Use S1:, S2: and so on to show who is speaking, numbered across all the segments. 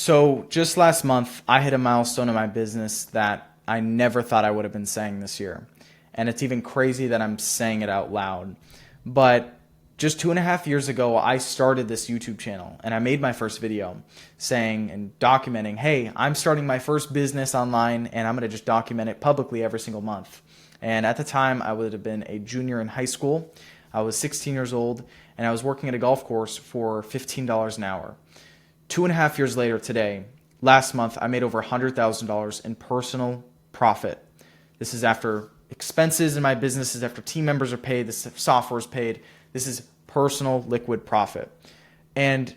S1: So just last month, I hit a milestone in my business that I never thought I would have been saying this year. And it's even crazy that I'm saying it out loud. But just 2.5 years ago, I started this YouTube channel and I made my first video saying and documenting, hey, I'm starting my first business online and I'm going to just document it publicly every single month. And at the time, I would have been a junior in high school. I was 16 years old and I was working at a golf course for $15 an hour. 2.5 years later today, last month, I made over $100,000 in personal profit. This is after expenses in my business, this is after team members are paid, this software is paid. This is personal liquid profit. And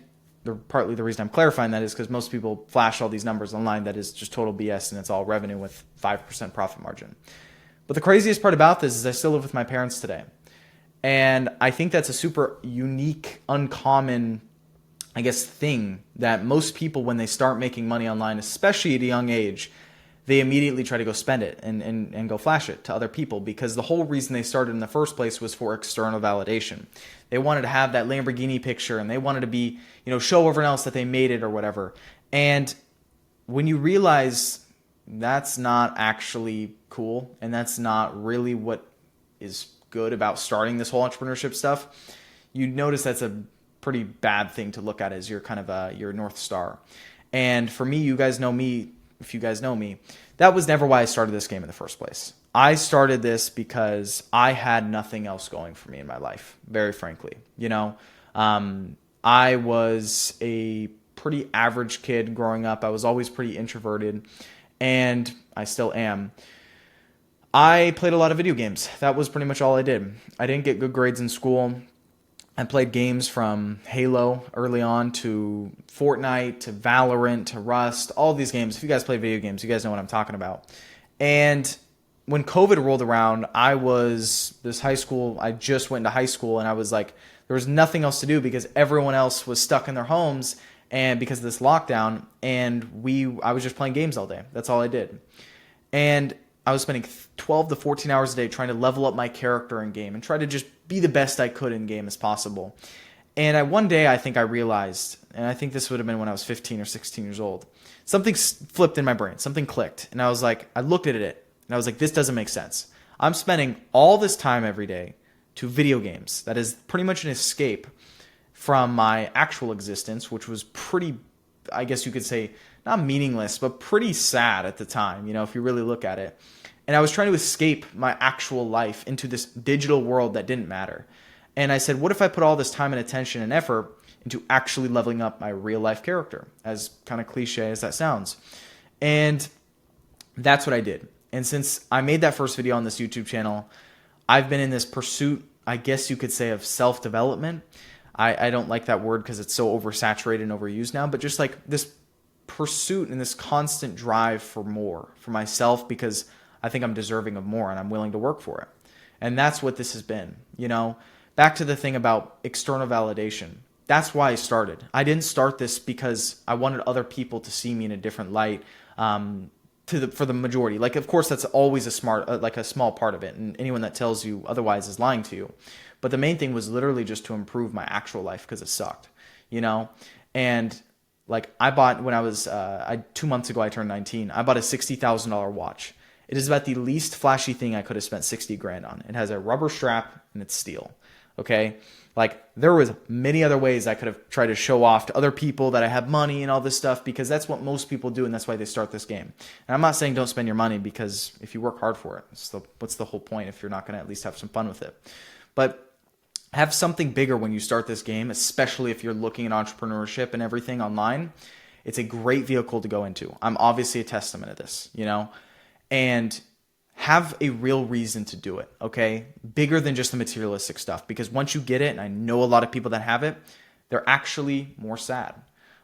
S1: partly the reason I'm clarifying that is because most people flash all these numbers online that is just total BS and it's all revenue with 5% profit margin. But the craziest part about this is I still live with my parents today. And I think that's a super unique, uncommon thing that most people, when they start making money online, especially at a young age, they immediately try to go spend it and go flash it to other people, because the whole reason they started in the first place was for external validation. They wanted to have that Lamborghini picture and they wanted to be, show everyone else that they made it or whatever. And when you realize that's not actually cool and that's not really what is good about starting this whole entrepreneurship stuff, you notice that's a pretty bad thing to look at as your kind of your North Star. And for me, you guys know me, if you guys know me, that was never why I started this game in the first place. I started this because I had nothing else going for me in my life, very frankly. I was a pretty average kid growing up. I was always pretty introverted, and I still am. I played a lot of video games. That was pretty much all I did. I didn't get good grades in school. I played games from Halo early on to Fortnite to Valorant to Rust, all these games. If you guys play video games, you guys know what I'm talking about. And when COVID rolled around, I just went to high school and I was like, there was nothing else to do because everyone else was stuck in their homes and because of this lockdown, and I was just playing games all day. That's all I did. And I was spending 12 to 14 hours a day trying to level up my character in game and try to just be the best I could in game as possible. And one day I think I realized, and I think this would have been when I was 15 or 16 years old, something flipped in my brain, something clicked. And I looked at it and I was like, this doesn't make sense. I'm spending all this time every day to video games. That is pretty much an escape from my actual existence, which was pretty, I guess you could say, not meaningless, but pretty sad at the time, if you really look at it. And I was trying to escape my actual life into this digital world that didn't matter. And I said, what if I put all this time and attention and effort into actually leveling up my real life character, as kind of cliche as that sounds? And that's what I did. And since I made that first video on this YouTube channel, I've been in this pursuit, I guess you could say, of self-development. I don't like that word because it's so oversaturated and overused now, but just like this pursuit and this constant drive for more for myself, because I think I'm deserving of more and I'm willing to work for it. And that's what this has been. Back to the thing about external validation. That's why I started. I didn't start this because I wanted other people to see me in a different light, for the majority. Like, of course, that's always a small part of it. And anyone that tells you otherwise is lying to you. But the main thing was literally just to improve my actual life because it sucked, And like I bought, when I was 2 months ago, I turned 19. I bought a $60,000 watch. It is about the least flashy thing I could have spent 60 grand on. It has a rubber strap and it's steel. Okay. Like, there was many other ways I could have tried to show off to other people that I have money and all this stuff, because that's what most people do. And that's why they start this game. And I'm not saying don't spend your money, because if you work hard for it, what's the whole point if you're not going to at least have some fun with it? But have something bigger when you start this game, especially if you're looking at entrepreneurship and everything online. It's a great vehicle to go into. I'm obviously a testament of this, and have a real reason to do it, okay? Bigger than just the materialistic stuff, because once you get it, and I know a lot of people that have it, they're actually more sad,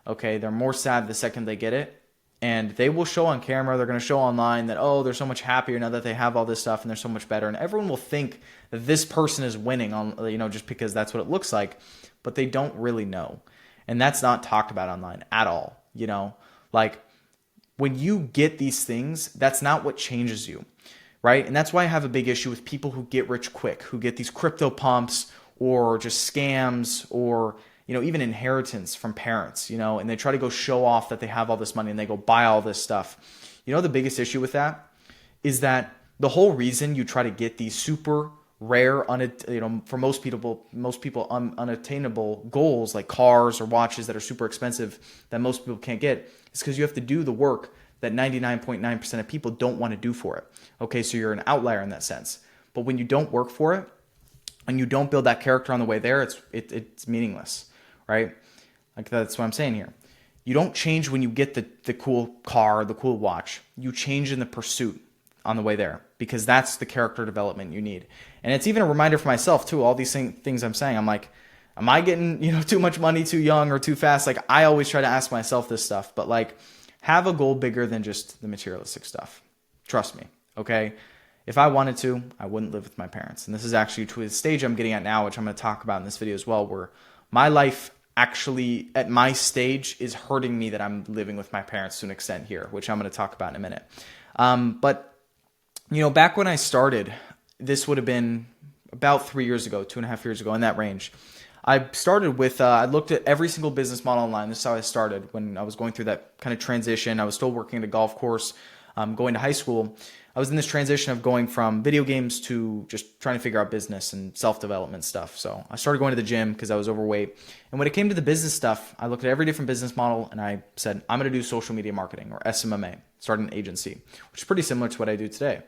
S1: okay? They're more sad the second they get it, and they will show on camera, they're going to show online that, oh, they're so much happier now that they have all this stuff and they're so much better, and everyone will think that this person is winning on, just because that's what it looks like, but they don't really know, and that's not talked about online at all, like, when you get these things, that's not what changes you, right? And that's why I have a big issue with people who get rich quick, who get these crypto pumps or just scams or even inheritance from parents, and they try to go show off that they have all this money and they go buy all this stuff. The biggest issue with that is that the whole reason you try to get these super rare, for most people unattainable goals like cars or watches that are super expensive that most people can't get, is because you have to do the work that 99.9% of people don't want to do for it. Okay, so you're an outlier in that sense. But when you don't work for it and you don't build that character on the way there, it's meaningless, right? Like that's what I'm saying here. You don't change when you get the cool car, the cool watch. You change in the pursuit on the way there, because that's the character development you need. And it's even a reminder for myself too. All these things I'm saying, I'm like, am I getting too much money too young or too fast? Like I always try to ask myself this stuff, but like have a goal bigger than just the materialistic stuff. Trust me, okay? If I wanted to, I wouldn't live with my parents. And this is actually to the stage I'm getting at now, which I'm going to talk about in this video as well, where my life actually at my stage is hurting me that I'm living with my parents to an extent here, which I'm going to talk about in a minute. But back when I started, this would have been about 3 years ago, 2.5 years ago, in that range. I started with, I looked at every single business model online. This is how I started when I was going through that kind of transition. I was still working at a golf course, going to high school. I was in this transition of going from video games to just trying to figure out business and self-development stuff. So I started going to the gym because I was overweight. And when it came to the business stuff, I looked at every different business model and I said, I'm going to do social media marketing, or SMMA, start an agency, which is pretty similar to what I do today.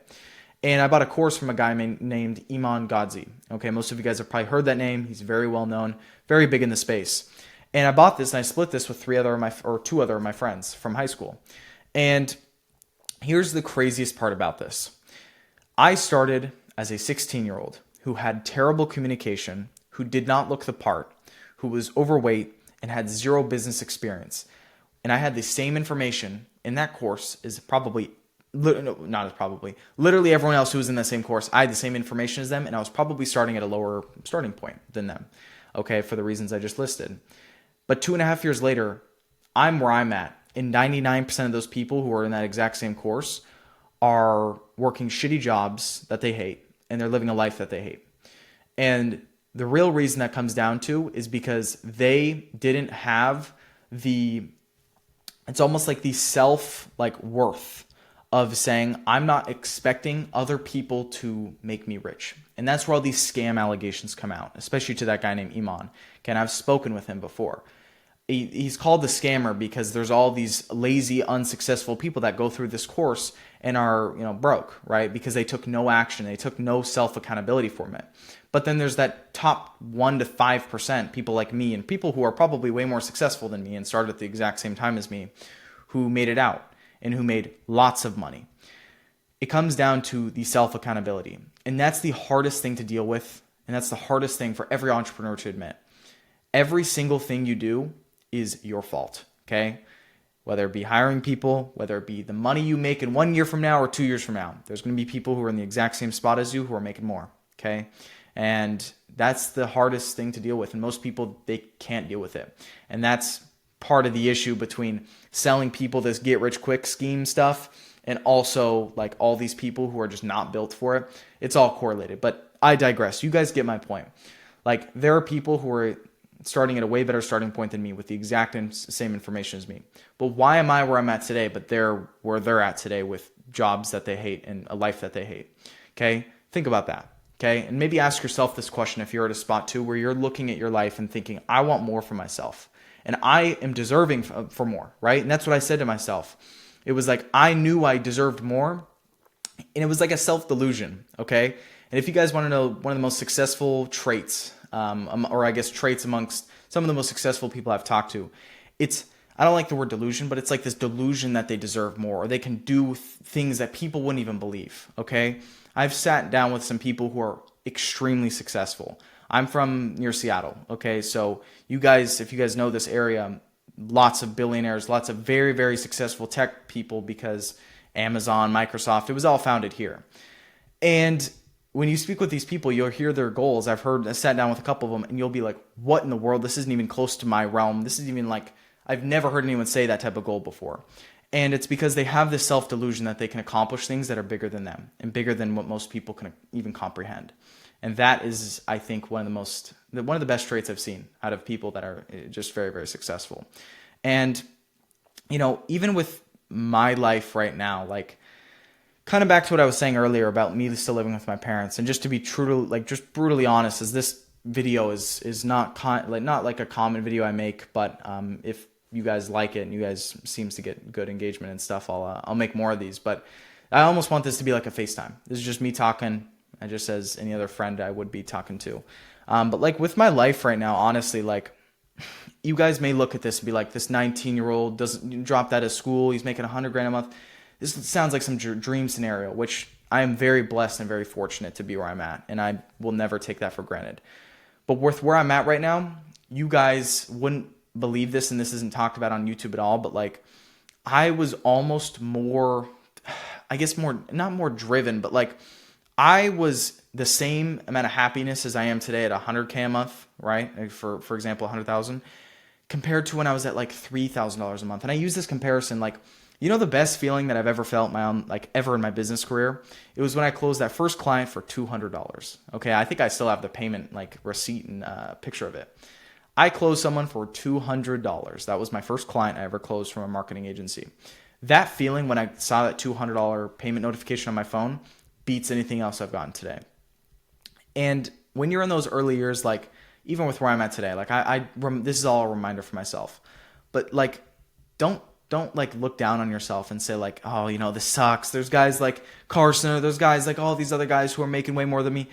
S1: And I bought a course from a guy named Iman Godzi. Okay, most of you guys have probably heard that name. He's very well known, very big in the space. And I bought this and I split this with two other of my friends from high school. And here's the craziest part about this. I started as a 16-year-old who had terrible communication, who did not look the part, who was overweight and had zero business experience. And I had the same information in that course as literally everyone else who was in that same course. I had the same information as them, and I was probably starting at a lower starting point than them, okay, for the reasons I just listed. But 2.5 years later, I'm where I'm at, and 99% of those people who are in that exact same course are working shitty jobs that they hate, and they're living a life that they hate. And the real reason that comes down to is because they didn't have it's almost like the worth of saying, I'm not expecting other people to make me rich. And that's where all these scam allegations come out, especially to that guy named Iman. Okay, and I've spoken with him before. He's called the scammer because there's all these lazy, unsuccessful people that go through this course and are, broke, right? Because they took no action. They took no self-accountability from it. But then there's that top 1 to 5% people like me, and people who are probably way more successful than me and started at the exact same time as me, who made it out and who made lots of money. It comes down to the self-accountability. And that's the hardest thing to deal with. And that's the hardest thing for every entrepreneur to admit. Every single thing you do is your fault, okay? Whether it be hiring people, whether it be the money you make in 1 year from now or 2 years from now. There's going to be people who are in the exact same spot as you who are making more, okay? And that's the hardest thing to deal with. And most people, they can't deal with it. And that's part of the issue between selling people this get rich quick scheme stuff and also like all these people who are just not built for it. It's all correlated, but I digress. You guys get my point. Like there are people who are starting at a way better starting point than me with the exact same information as me. But why am I where I'm at today, but they're where they're at today with jobs that they hate and a life that they hate? Okay? Think about that. Okay? And maybe ask yourself this question if you're at a spot too where you're looking at your life and thinking, I want more for myself. And I am deserving for more, right? And that's what I said to myself. It was like I knew I deserved more, and it was like a self-delusion, okay? And if you guys want to know one of the most successful traits, or I guess traits amongst some of the most successful people I've talked to, I don't like the word delusion, but it's like this delusion that they deserve more, or they can do things that people wouldn't even believe, okay? I've sat down with some people who are extremely successful. I'm from near Seattle, okay? So you guys, if you guys know this area, lots of billionaires, lots of very, very successful tech people because Amazon, Microsoft, it was all founded here. And when you speak with these people, you'll hear their goals. I sat down with a couple of them and you'll be like, what in the world? This isn't even close to my realm. This is even like, I've never heard anyone say that type of goal before. And it's because they have this self-delusion that they can accomplish things that are bigger than them and bigger than what most people can even comprehend. And that is, I think, one of the most one of the best traits I've seen out of people that are just very, very successful. And, even with my life right now, like kind of back to what I was saying earlier about me still living with my parents, and just to be true to, like, just brutally honest, as this video is not not like a common video I make, but if you guys like it and you guys seems to get good engagement and stuff, I'll make more of these. But I almost want this to be like a FaceTime. This is just me talking, and just as any other friend I would be talking to. But like with my life right now, honestly, like you guys may look at this and be like, this 19-year-old doesn't drop out of school, he's making $100,000 a month. This sounds like some dream scenario, which I am very blessed and very fortunate to be where I'm at, and I will never take that for granted. But with where I'm at right now, you guys wouldn't believe this, and this isn't talked about on YouTube at all, but like I was almost more, I guess not more driven, but like I was the same amount of happiness as I am today at $100K a month, right? Like for example, 100,000, compared to when I was at like $3,000 a month. And I use this comparison, like, the best feeling that I've ever felt ever in my business career, it was when I closed that first client for $200. Okay. I think I still have the payment, like, receipt and picture of it. I closed someone for $200. That was my first client I ever closed from a marketing agency. That feeling when I saw that $200 payment notification on my phone beats anything else I've gotten today. And when you're in those early years, like even with where I'm at today, like this is all a reminder for myself, but like, don't like look down on yourself and say like, oh, this sucks. There's guys like Carson, or there's guys like all these other guys who are making way more than me.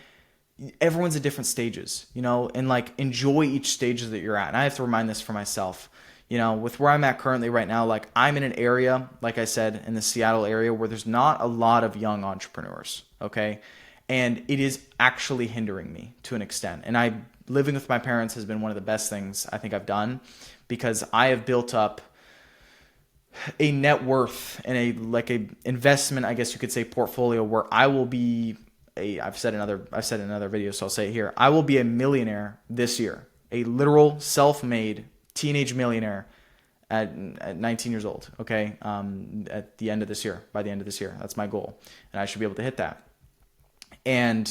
S1: Everyone's at different stages, and like enjoy each stage that you're at. And I have to remind this for myself, with where I'm at currently right now, like I'm in an area, like I said, in the Seattle area where there's not a lot of young entrepreneurs. Okay. And it is actually hindering me to an extent. And living with my parents has been one of the best things I think I've done, because I have built up a net worth and a investment, I guess you could say, portfolio where I will be I've said in another video, so I'll say it here. I will be a millionaire this year, a literal self-made teenage millionaire at 19 years old. Okay. At the end of this year, by the end of this year, that's my goal. And I should be able to hit that. And,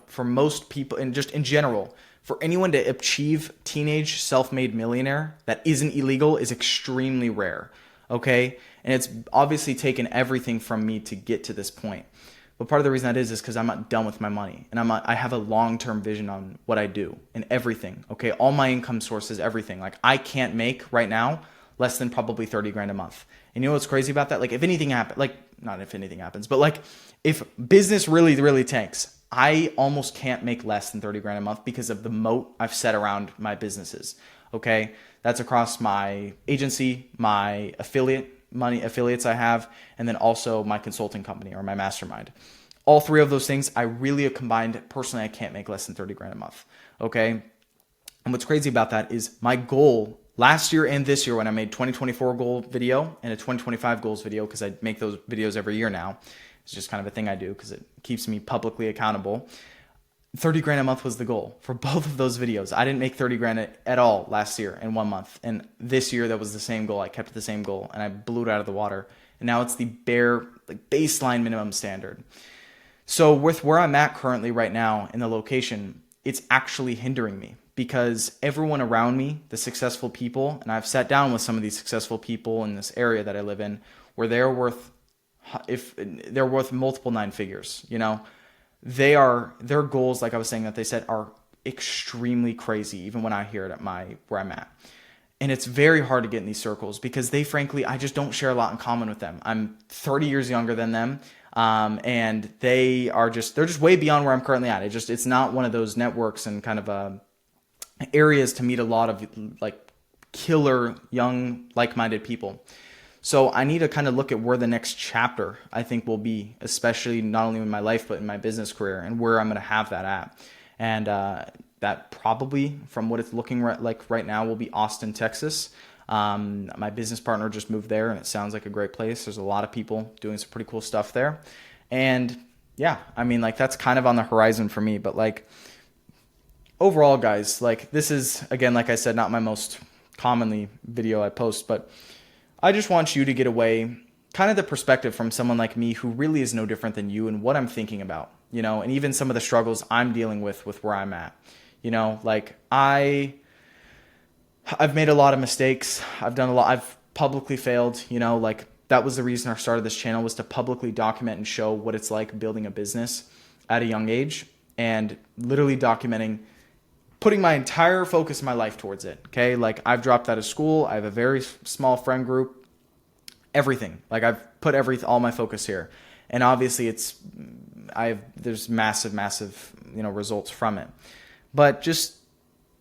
S1: for most people, and just in general, for anyone to achieve teenage self-made millionaire that isn't illegal is extremely rare. Okay. And it's obviously taken everything from me to get to this point. But part of the reason that is because I'm not done with my money, and I have a long-term vision on what I do and everything. Okay. All my income sources, everything. Like I can't make right now less than probably $30,000 a month. And you know what's crazy about that? Like if anything happens, like not if anything happens, but like if business really, really tanks, I almost can't make less than $30,000 a month because of the moat I've set around my businesses. Okay. That's across my agency, my affiliates I have, and then also my consulting company or my mastermind. All three of those things, I really have combined. Personally, I can't make less than $30,000 a month. Okay. And what's crazy about that is my goal last year and this year, when I made 2024 goal video and a 2025 goals video, because I make those videos every year now. It's just kind of a thing I do because it keeps me publicly accountable. $30,000 a month was the goal for both of those videos. I didn't make $30,000 at all last year in 1 month. And this year, that was the same goal. I kept the same goal and I blew it out of the water. And now it's the bare baseline minimum standard. So with where I'm at currently right now in the location, it's actually hindering me, because everyone around me, the successful people, and I've sat down with some of these successful people in this area that I live in, where they're worth multiple 9 figures, their goals, like I was saying, that they set are extremely crazy, even when I hear it at where I'm at. And it's very hard to get in these circles because I just don't share a lot in common with them. I'm 30 years younger than them. And they're just way beyond where I'm currently at. It's not one of those networks and kind of, areas to meet a lot of like killer young like-minded people. So I need to kind of look at where the next chapter I think will be, especially not only in my life, but in my business career, and where I'm going to have that at. And that probably, from what it's looking like right now, will be Austin, Texas. My business partner just moved there, and it sounds like a great place. There's a lot of people doing some pretty cool stuff there. And yeah, I mean, like that's kind of on the horizon for me. But like overall, guys, like this is, again, like I said, not my most commonly video I post, but I just want you to get away kind of the perspective from someone like me who really is no different than you and what I'm thinking about, and even some of the struggles I'm dealing with where I'm at. You know, like I've made a lot of mistakes. I've publicly failed, you know, like that was the reason I started this channel, was to publicly document and show what it's like building a business at a young age, and literally documenting, putting my entire focus of my life towards it. Okay. Like I've dropped out of school. I have a very small friend group, everything. Like I've put all my focus here. And obviously there's massive, you know, results from it. But just,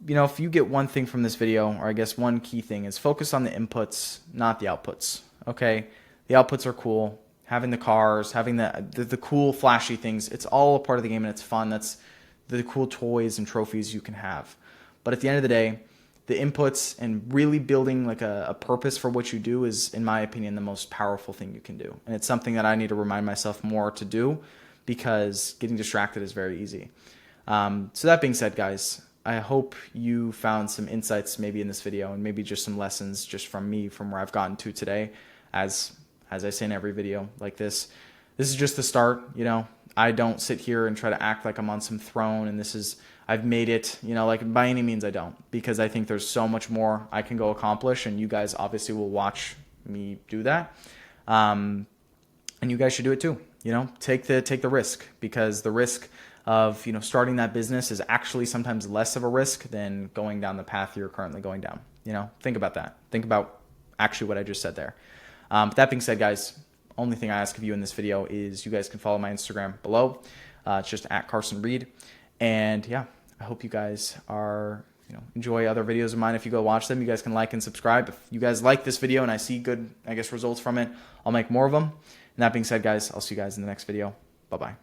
S1: you know, if you get one thing from this video, or I guess one key thing, is focus on the inputs, not the outputs. Okay. The outputs are cool. Having the cars, having the cool flashy things. It's all a part of the game and it's fun. That's the cool toys and trophies you can have. But at the end of the day, the inputs and really building like a purpose for what you do is, in my opinion, the most powerful thing you can do. And it's something that I need to remind myself more to do, because getting distracted is very easy. So that being said, guys, I hope you found some insights maybe in this video, and maybe just some lessons just from me, from where I've gotten to today. As I say in every video like this is just the start. You know, I don't sit here and try to act like I'm on some throne and I've made it, you know, like by any means I don't, because I think there's so much more I can go accomplish, and you guys obviously will watch me do that. And you guys should do it too. You know, take the risk, because the risk of, you know, starting that business is actually sometimes less of a risk than going down the path you're currently going down. You know, think about that. Think about actually what I just said there. But that being said, guys, only thing I ask of you in this video is you guys can follow my Instagram below. It's just at Carson Reed. And yeah, I hope you guys enjoy other videos of mine. If you go watch them, you guys can like and subscribe. If you guys like this video and I see good, I guess, results from it, I'll make more of them. And that being said, guys, I'll see you guys in the next video. Bye-bye.